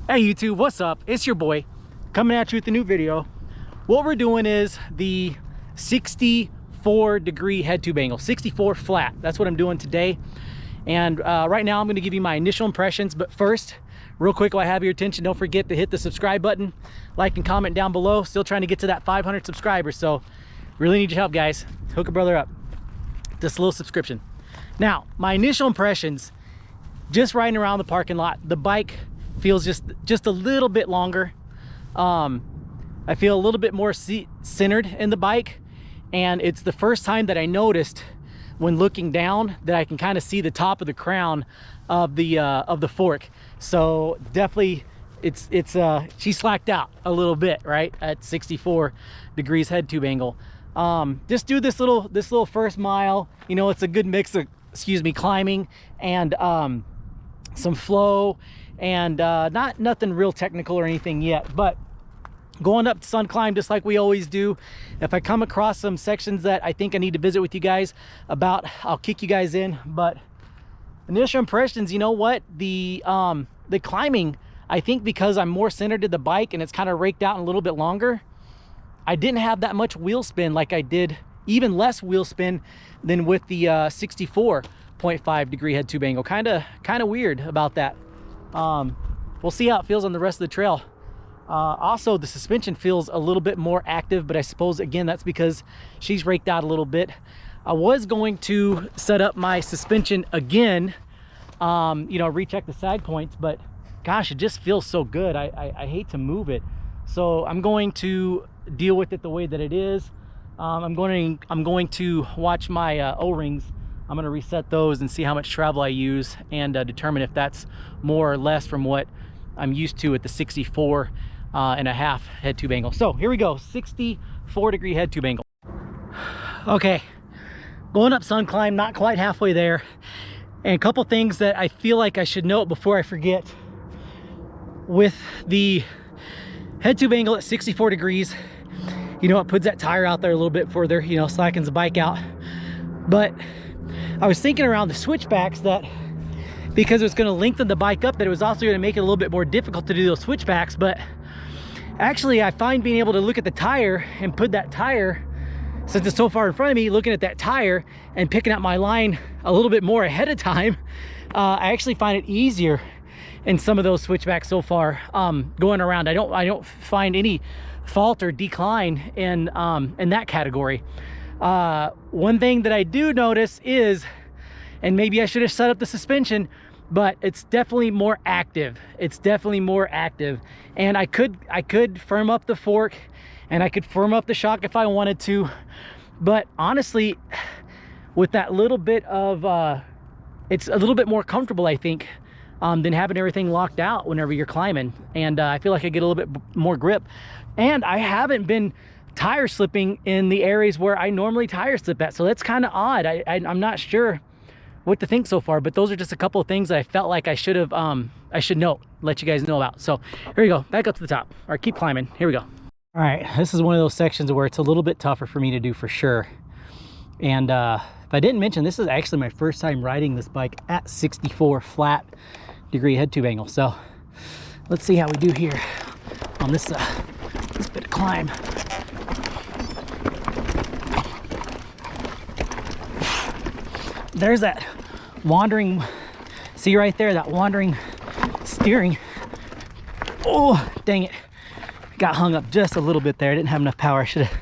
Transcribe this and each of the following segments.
Hey YouTube, what's up? It's your boy coming at you with a new video. What we're doing is the 64-degree head tube angle, 64 flat. That's what I'm doing today. And right now I'm going to give you my initial impressions. But first, real quick, while I have your attention, don't forget to hit the subscribe button, like and comment down below. Still trying to get to that 500 subscribers, so really need your help, guys. Hook a brother up. Just a little subscription. Now, my initial impressions, just riding around the parking lot, the bike feels just a little bit longer. I feel a little bit more centered in the bike, and it's the first time that I noticed when looking down that I can kind of see the top of the crown of the fork. So definitely she slacked out a little bit, right, at 64 degrees head tube angle. Just do this little first mile. You know, it's a good mix of climbing and some flow, and nothing real technical or anything yet, but going up to sun climb just like we always do. If I come across some sections that I think I need to visit with you guys about, I'll kick you guys in. But initial impressions, you know what, the climbing, I think because I'm more centered to the bike and it's kind of raked out a little bit longer, I didn't have that much wheel spin like I did, even less wheel spin than with the 64.5 degree head tube angle. Kind of weird about that. We'll see how it feels on the rest of the trail. Also, the suspension feels a little bit more active, but I suppose again that's because she's raked out a little bit. I was going to set up my suspension again, you know, recheck the sag points, but gosh, it just feels so good. I hate to move it, so I'm going to deal with it the way that it is. I'm going to watch my O-rings. I'm going to reset those and see how much travel I use, and determine if that's more or less from what I'm used to at the 64 and a half head tube angle. So here we go, 64 degree head tube angle. Okay, going up sun climb, not quite halfway there. And a couple things that I feel like I should note before I forget. With the head tube angle at 64 degrees, you know, it puts that tire out there a little bit further, you know, slackens the bike out. But I was thinking around the switchbacks that because it was going to lengthen the bike up, that it was also going to make it a little bit more difficult to do those switchbacks. But actually, I find being able to look at the tire and put that tire, since it's so far in front of me, looking at that tire and picking out my line a little bit more ahead of time, I actually find it easier in some of those switchbacks so far, going around. I don't find any fault or decline in that category. One thing that I do notice is, and maybe I should have set up the suspension, but it's definitely more active. It's definitely more active. And I could firm up the fork, and I could firm up the shock if I wanted to. But honestly, with that little bit of, it's a little bit more comfortable, I think, than having everything locked out whenever you're climbing. And I feel like I get a little bit more grip. And I haven't been tire slipping in the areas where I normally tire slip at, so that's kind of odd. I'm not sure what to think so far, but those are just a couple of things that I felt like I should have I should let you guys know about. So here we go, back up to the top, or keep climbing. Here we go. All right, this is one of those sections where it's a little bit tougher for me to do for sure. And if I didn't mention, this is actually my first time riding this bike at 64 flat degree head tube angle. So let's see how we do here on this bit of climb. There's that wandering, see right there, that wandering steering. Oh, dang it. Got hung up just a little bit there. I didn't have enough power. I should have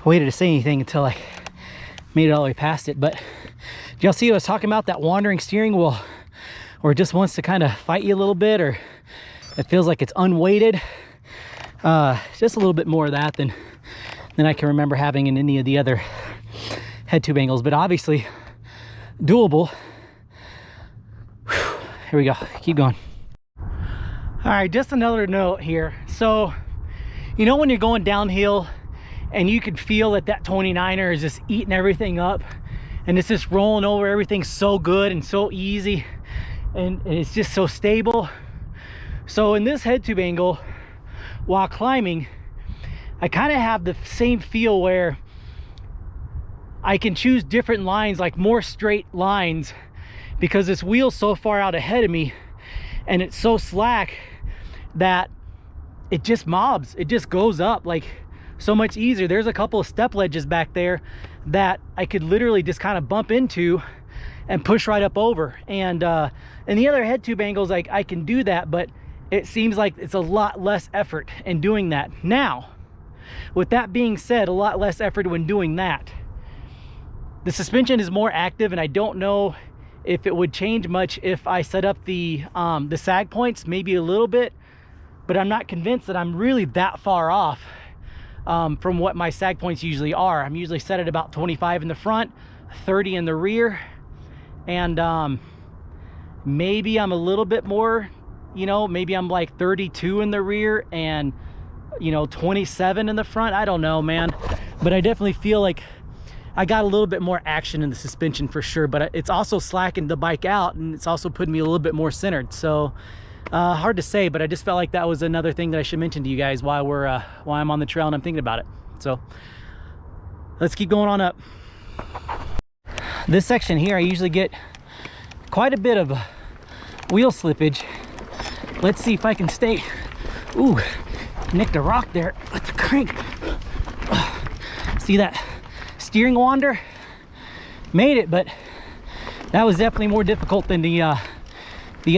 waited to say anything until I made it all the way past it. But did y'all see what I was talking about, that wandering steering wheel, or it just wants to kind of fight you a little bit, or it feels like it's unweighted? Just a little bit more of that than I can remember having in any of the other head tube angles, but obviously doable. Whew. Here we go, keep going. All right, just another note here. So, you know, when you're going downhill and you can feel that 29er is just eating everything up, and it's just rolling over everything so good and so easy, and it's just so stable. So in this head tube angle, while climbing, I kind of have the same feel where I can choose different lines, like more straight lines, because this wheel's so far out ahead of me and it's so slack that it just mobs, it just goes up like so much easier. There's a couple of step ledges back there that I could literally just kind of bump into and push right up over. And the other head tube angles, like I can do that, but it seems like it's a lot less effort in doing that. Now, with that being said, a lot less effort when doing that. The suspension is more active, and I don't know if it would change much if I set up the sag points, maybe a little bit, but I'm not convinced that I'm really that far off from what my sag points usually are. I'm usually set at about 25 in the front, 30 in the rear, and maybe I'm a little bit more, you know, maybe I'm like 32 in the rear and, you know, 27 in the front. I don't know, man, but I definitely feel like I got a little bit more action in the suspension for sure, but it's also slackened the bike out, and it's also putting me a little bit more centered. So hard to say, but I just felt like that was another thing that I should mention to you guys while I'm on the trail and I'm thinking about it. So let's keep going on up. This section here, I usually get quite a bit of wheel slippage. Let's see if I can stay. Ooh, nicked a rock there with the crank. See that steering wander? Made it, but that was definitely more difficult than the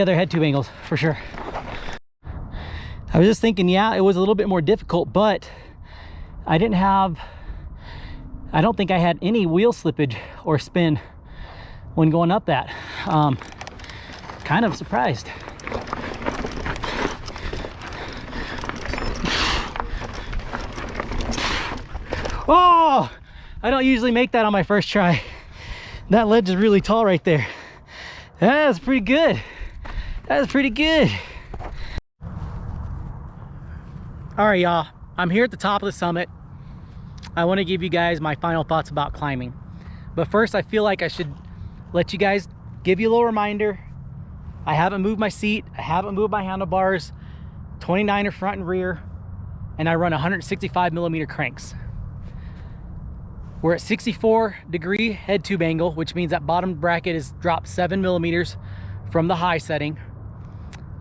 other head tube angles for sure. I was just thinking, yeah, it was a little bit more difficult, but I don't think I had any wheel slippage or spin when going up that. Kind of surprised. Oh, I don't usually make that on my first try. That ledge is really tall right there. That's pretty good. That's pretty good. All right, y'all, I'm here at the top of the summit. I want to give you guys my final thoughts about climbing. But first, I feel like I should let you guys, give you a little reminder. I haven't moved my seat. I haven't moved my handlebars. 29er front and rear. And I run 165 millimeter cranks. We're at 64 degree head tube angle, which means that bottom bracket is dropped 7 millimeters from the high setting.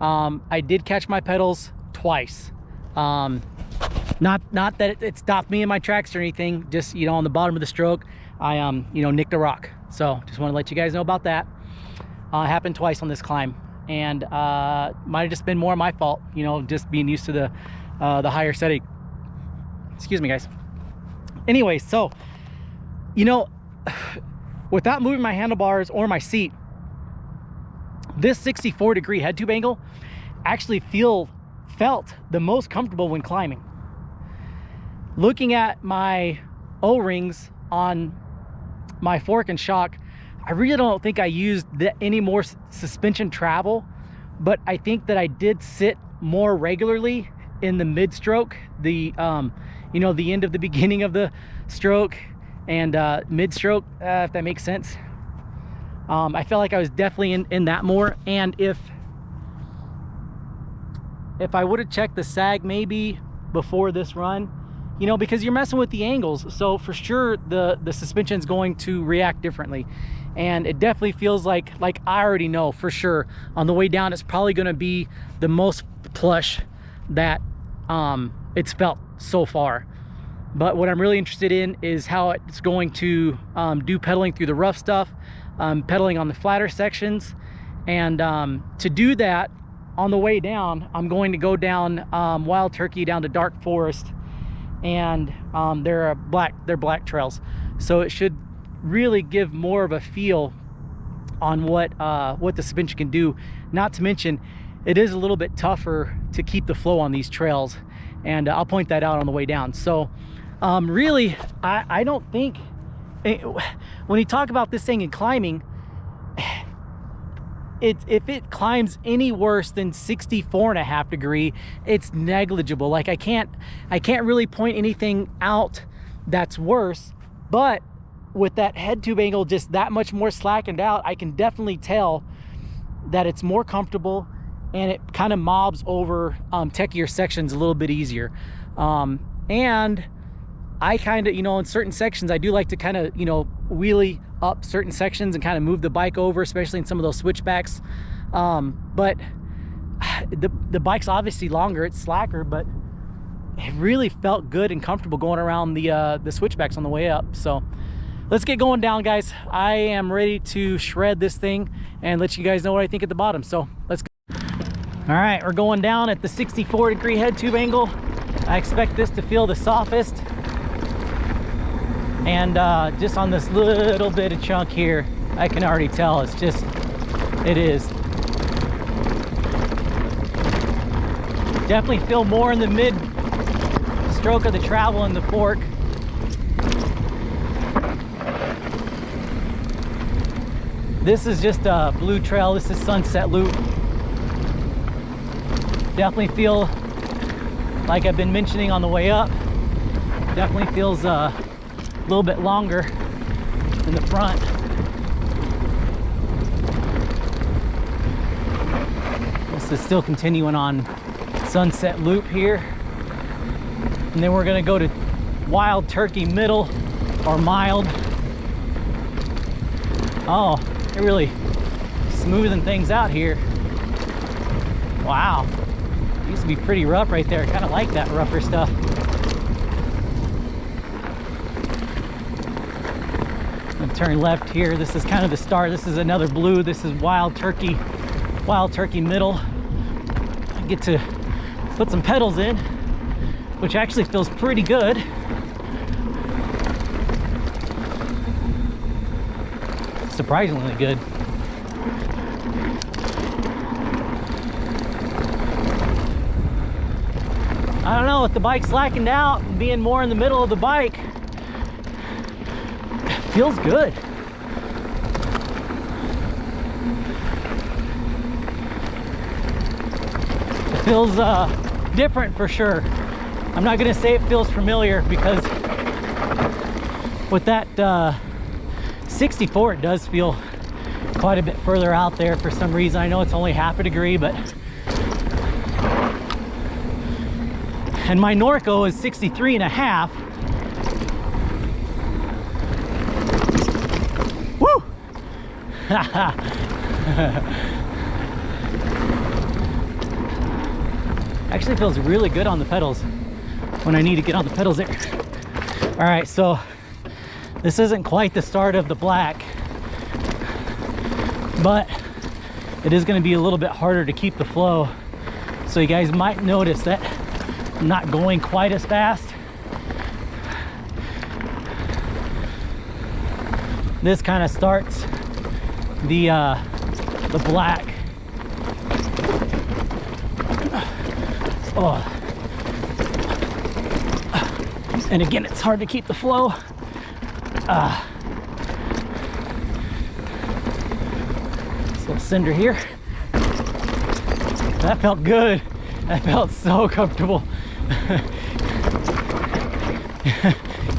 I did catch my pedals twice. Not that it stopped me in my tracks or anything, just, you know, on the bottom of the stroke, I, you know, nicked a rock. So just want to let you guys know about that. It happened twice on this climb, and might have just been more my fault, you know, just being used to the higher setting. Excuse me, guys. Anyway, so, you know, without moving my handlebars or my seat, this 64 degree head tube angle actually felt the most comfortable when climbing. Looking at my O-rings on my fork and shock, I really don't think I used any more suspension travel, but I think that I did sit more regularly in the mid stroke, you know, the end of the beginning of the stroke and mid stroke, if that makes sense. I felt like I was definitely in that more. And if I would have checked the sag maybe before this run, you know, because you're messing with the angles, so for sure the suspension's going to react differently. And it definitely feels like I already know for sure on the way down it's probably going to be the most plush that it's felt so far. But what I'm really interested in is how it's going to do pedaling through the rough stuff, pedaling on the flatter sections. And to do that, on the way down, I'm going to go down Wild Turkey down to Dark Forest, and they're black trails. So it should really give more of a feel on what the suspension can do. Not to mention, it is a little bit tougher to keep the flow on these trails, and I'll point that out on the way down. So really, I don't think, when you talk about this thing in climbing, if it climbs any worse than 64.5 degree, it's negligible. Like I can't really point anything out that's worse, but with that head tube angle just that much more slackened out, I can definitely tell that it's more comfortable, and it kind of mobs over techier sections a little bit easier. And I kind of, you know, in certain sections, I do like to kind of, you know, wheelie up certain sections and kind of move the bike over, especially in some of those switchbacks. But the bike's obviously longer, it's slacker, but it really felt good and comfortable going around the switchbacks on the way up. So let's get going down, guys. I am ready to shred this thing and let you guys know what I think at the bottom. So let's go. All right, we're going down at the 64-degree head tube angle. I expect this to feel the softest. And just on this little bit of chunk here, I can already tell it is. Definitely feel more in the mid stroke of the travel in the fork. This is just a blue trail. This is Sunset Loop. Definitely feel like I've been mentioning on the way up. Definitely feels a little bit longer in the front. This is still continuing on Sunset Loop here. And then we're gonna go to Wild Turkey Middle or Mild. Oh, they're really smoothing things out here. Wow. It used to be pretty rough right there. Kind of like that rougher stuff. I'm gonna turn left here. This is kind of the start. This is another blue. This is Wild Turkey Middle. I get to put some pedals in, which actually feels pretty good. Surprisingly good. I don't know, with the bike slacking out and being more in the middle of the bike, it feels good. It feels different for sure. I'm not gonna say it feels familiar because with that 64, it does feel quite a bit further out there for some reason. I know it's only half a degree, but and my Norco is 63 and a half. Woo! Actually feels really good on the pedals when I need to get on the pedals there. All right, so this isn't quite the start of the black, but it is going to be a little bit harder to keep the flow. So you guys might notice that I'm not going quite as fast. This kind of starts the black. Oh. And again, it's hard to keep the flow. This little cinder here. That felt good. That felt so comfortable.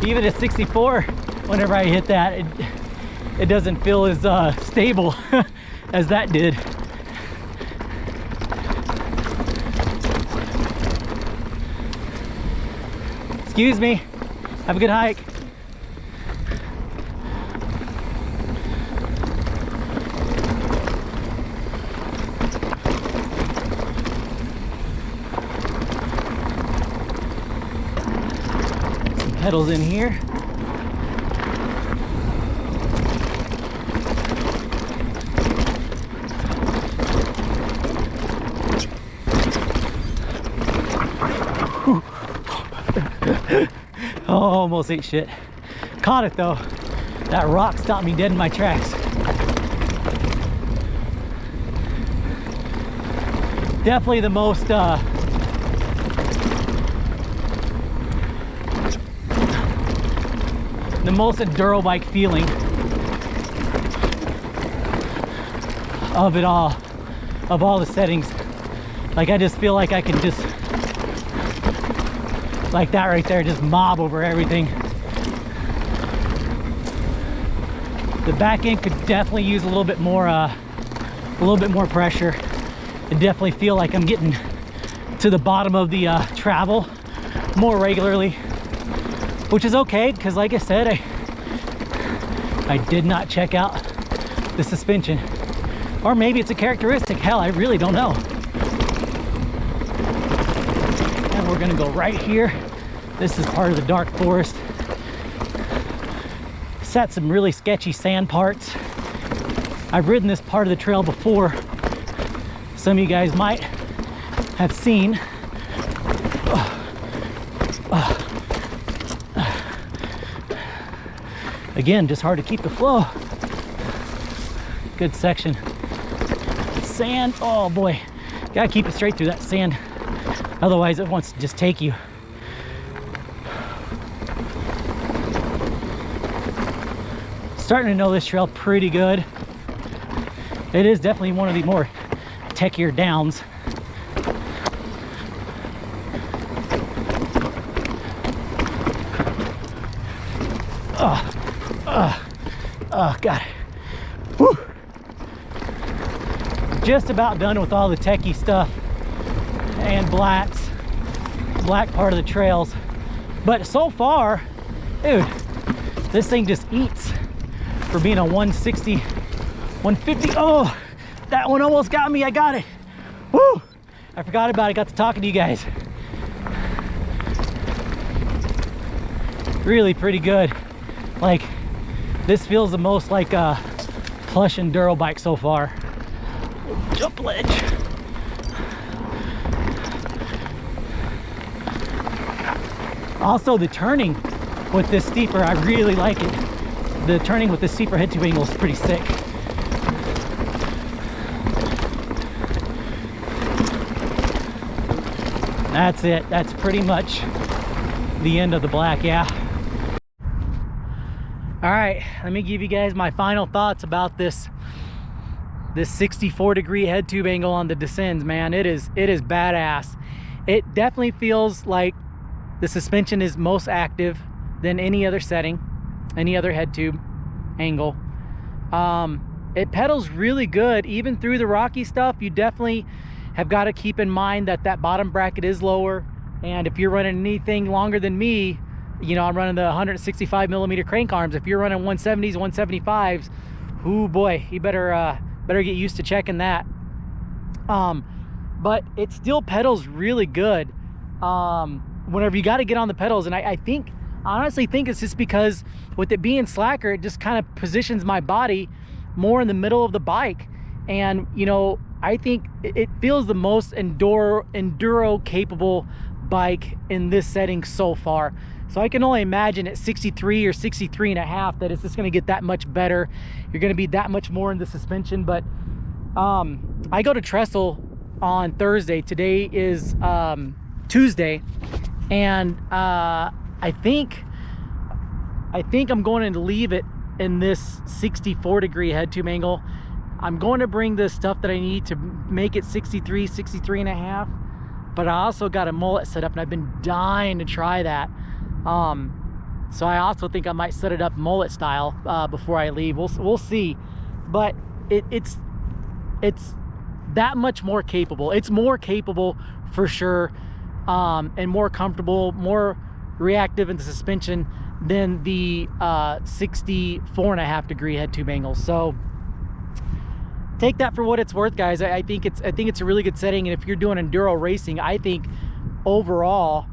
Even at 64, whenever I hit that, it doesn't feel as stable as that did. Excuse me. Have a good hike. Some pedals in here. Oh, almost ate shit. Caught it though. That rock stopped me dead in my tracks. Definitely the most enduro bike feeling of it all, of all the settings. Like I just feel like I can just, like that right there, just mob over everything. The back end could definitely use a little bit more pressure. I definitely feel like I'm getting to the bottom of the travel more regularly, which is okay because, like I said, I did not check out the suspension, or maybe it's a characteristic. Hell, I really don't know. gonna go right here. This is part of the dark forest. Set some really sketchy sand parts. I've ridden this part of the trail before. Some of you guys might have seen. Again, just hard to keep the flow. Good section. Sand, oh boy. Gotta keep it straight through that sand. Otherwise it wants to just take you. Starting to know this trail pretty good. It is definitely one of the more techier downs. Oh God. Whew. Just about done with all the techie stuff and black part of the trails. But so far, dude, this thing just eats for being a 160, 150. Oh, that one almost got me. I got it. Woo! I forgot about it. Got to talking to you guys. Really pretty good. Like, this feels the most like a plush enduro bike so far. Jump ledge. Also, the turning with this steeper, I really like it. The turning with this steeper head tube angle is pretty sick. That's it. That's pretty much the end of the black, yeah. All right, let me give you guys my final thoughts about this 64-degree head tube angle on the descends, man. It is badass. It definitely feels like the suspension is most active than any other setting, any other head tube angle. It pedals really good even through the rocky stuff. You definitely have got to keep in mind that that bottom bracket is lower, and if you're running anything longer than me, you know, I'm running the 165 millimeter crank arms. If you're running 170s, 175s, oh boy, you better get used to checking that. But it still pedals really good whenever you got to get on the pedals. And I honestly think it's just because with it being slacker, it just kind of positions my body more in the middle of the bike. And you know, I think it feels the most enduro capable bike in this setting so far. So I can only imagine at 63 or 63 and a half that it's just going to get that much better. You're going to be that much more in the suspension. But I go to Trestle on Thursday. Today is Tuesday, and I think I'm going to leave it in this 64-degree head tube angle. I'm going to bring the stuff that I need to make it 63, 63 and a half. But I also got a mullet set up, and I've been dying to try that. So I also think I might set it up mullet style before I leave. We'll see. But it's that much more capable. It's more capable for sure, and more comfortable, more reactive in the suspension than the 64.5-degree head tube angle. So take that for what it's worth, guys. I think it's a really good setting, and if you're doing enduro racing, I think overall,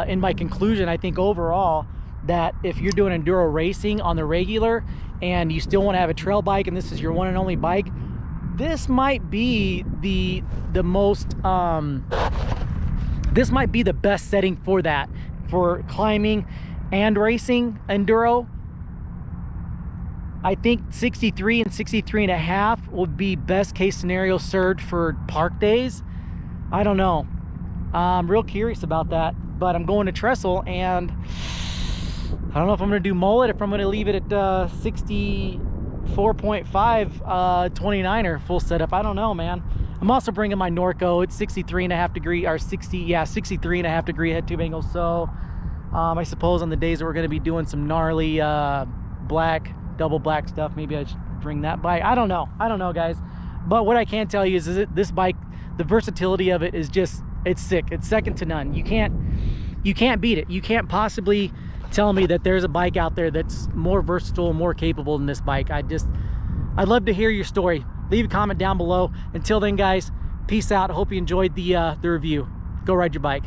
in my conclusion, I think overall that if you're doing enduro racing on the regular and you still want to have a trail bike and this is your one and only bike, this might be the most this might be the best setting for that, for climbing and racing enduro. I think 63 and 63 and a half would be best case scenario served for park days. I don't know. I'm real curious about that, but I'm going to Trestle, and I don't know if I'm going to do mullet, if I'm going to leave it at 64.5 29er full setup. I don't know, man. I'm also bringing my Norco. It's 63.5-degree or 63.5-degree head tube angle. So I suppose on the days that we're going to be doing some gnarly double black stuff, maybe I should bring that bike. I don't know, guys. But what I can tell you is that this bike, the versatility of it is just, it's sick. It's second to none. You can't beat it. You can't possibly tell me that there's a bike out there that's more versatile and more capable than this bike. I'd love to hear your story. Leave a comment down below. Until then, guys, peace out. I hope you enjoyed the review. Go ride your bike.